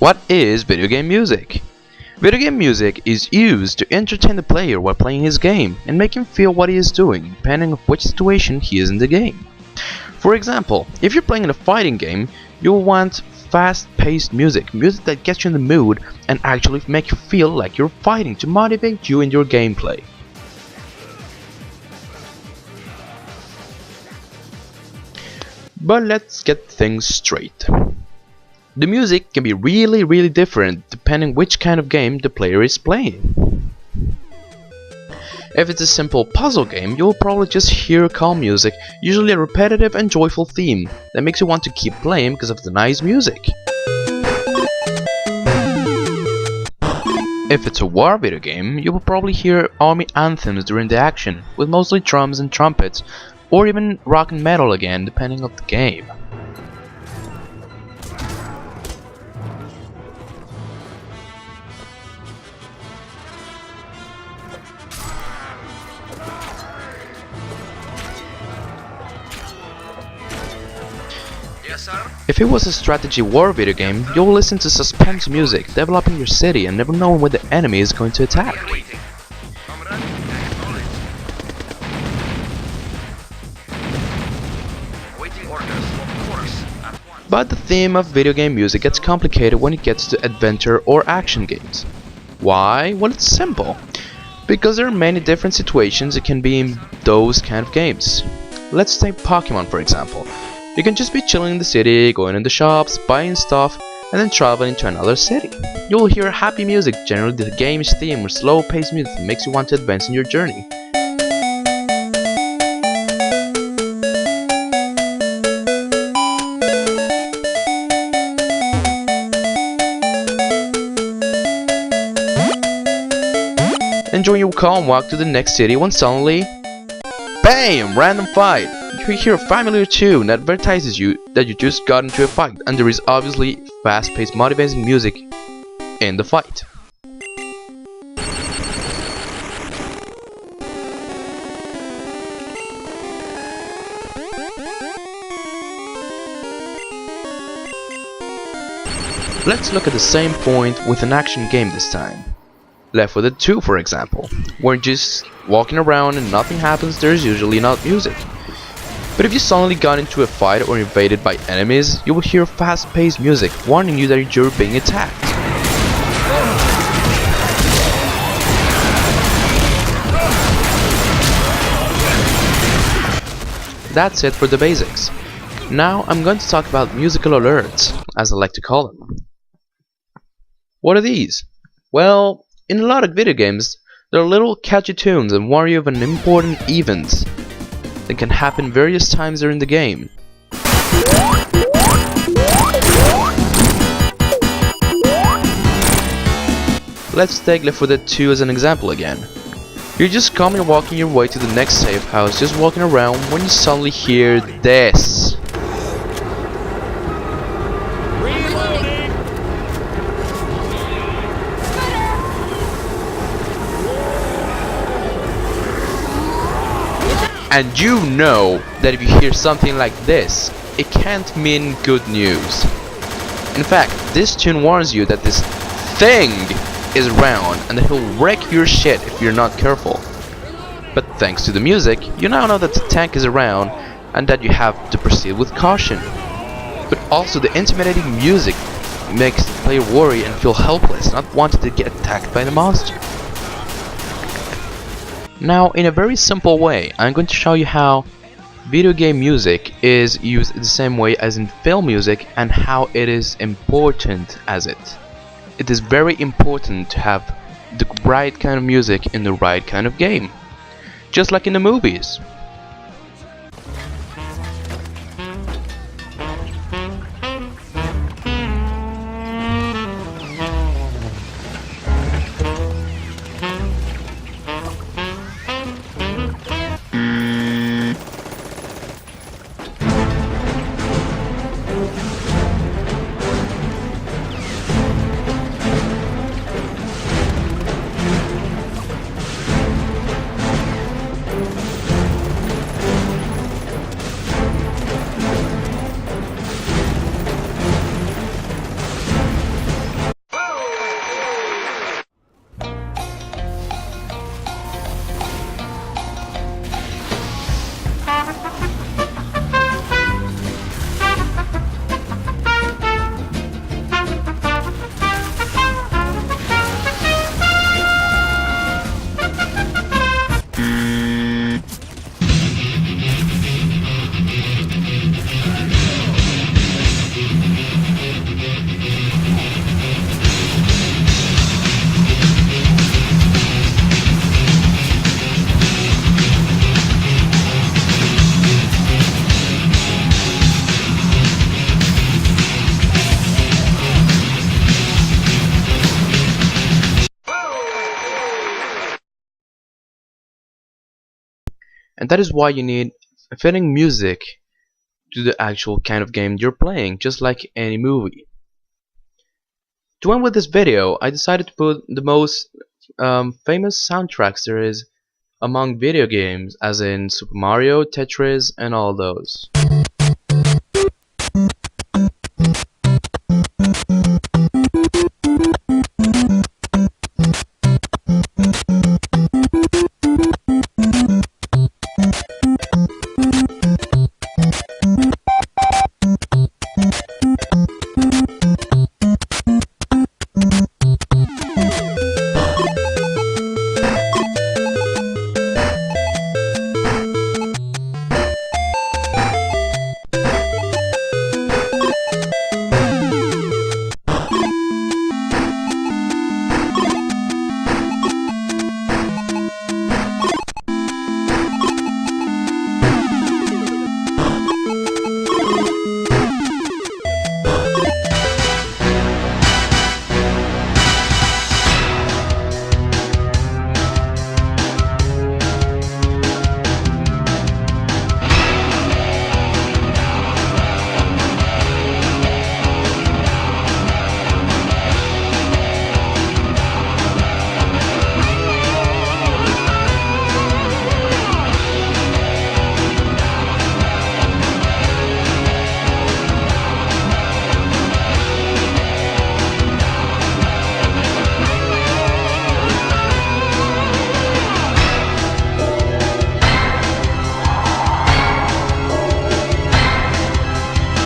What is video game music? Video game music is used to entertain the player while playing his game and make him feel what he is doing, depending on which situation he is in the game. For example, if you're playing in a fighting game, you'll want fast-paced music that gets you in the mood and actually make you feel like you're fighting to motivate you in your gameplay. But let's get things straight. The music can be really different depending which kind of game the player is playing. If it's a simple puzzle game, you'll probably just hear calm music, usually a repetitive and joyful theme that makes you want to keep playing because of the nice music. If it's a war video game, you will probably hear army anthems during the action, with mostly drums and trumpets, or even rock and metal again, depending on the game. If it was a strategy war video game, you'll listen to suspense music, developing your city and never knowing when the enemy is going to attack. But the theme of video game music gets complicated when it gets to adventure or action games. Why? Well, it's simple. Because there are many different situations it can be in those kind of games. Let's take Pokemon for example. You can just be chilling in the city, going in the shops, buying stuff, and then traveling to another city. You'll hear happy music, generally the game's theme or slow-paced music that makes you want to advance in your journey. Enjoy your calm walk to the next city when suddenly, BAM! Random fight! You hear a familiar tune that advertises you that you just got into a fight, and there is obviously fast-paced motivating music in the fight. Let's look at the same point with an action game this time. Left 4 Dead 2 for example, where just walking around and nothing happens, there's usually not music. But if you suddenly got into a fight or invaded by enemies, you will hear fast-paced music warning you that you're being attacked. That's it for the basics. Now I'm going to talk about musical alerts, as I like to call them. What are these? Well, in a lot of video games, there are little catchy tunes that warn you of an important event that can happen various times during the game. Let's take Left 4 Dead 2 as an example again. You're just calmly walking your way to the next safe house, just walking around, when you suddenly hear this. And you know that if you hear something like this, it can't mean good news. In fact, this tune warns you that this thing is around and that he'll wreck your shit if you're not careful. But thanks to the music, you now know that the tank is around and that you have to proceed with caution. But also the intimidating music makes the player worry and feel helpless, not wanting to get attacked by the monster. Now, in a very simple way, I'm going to show you how video game music is used the same way as in film music and how it is important as it. It is very important to have the right kind of music in the right kind of game. Just like in the movies. And that is why you need fitting music to the actual kind of game you're playing, just like any movie. To end with this video, I decided to put the most famous soundtracks there is among video games, as in Super Mario, Tetris, and all those.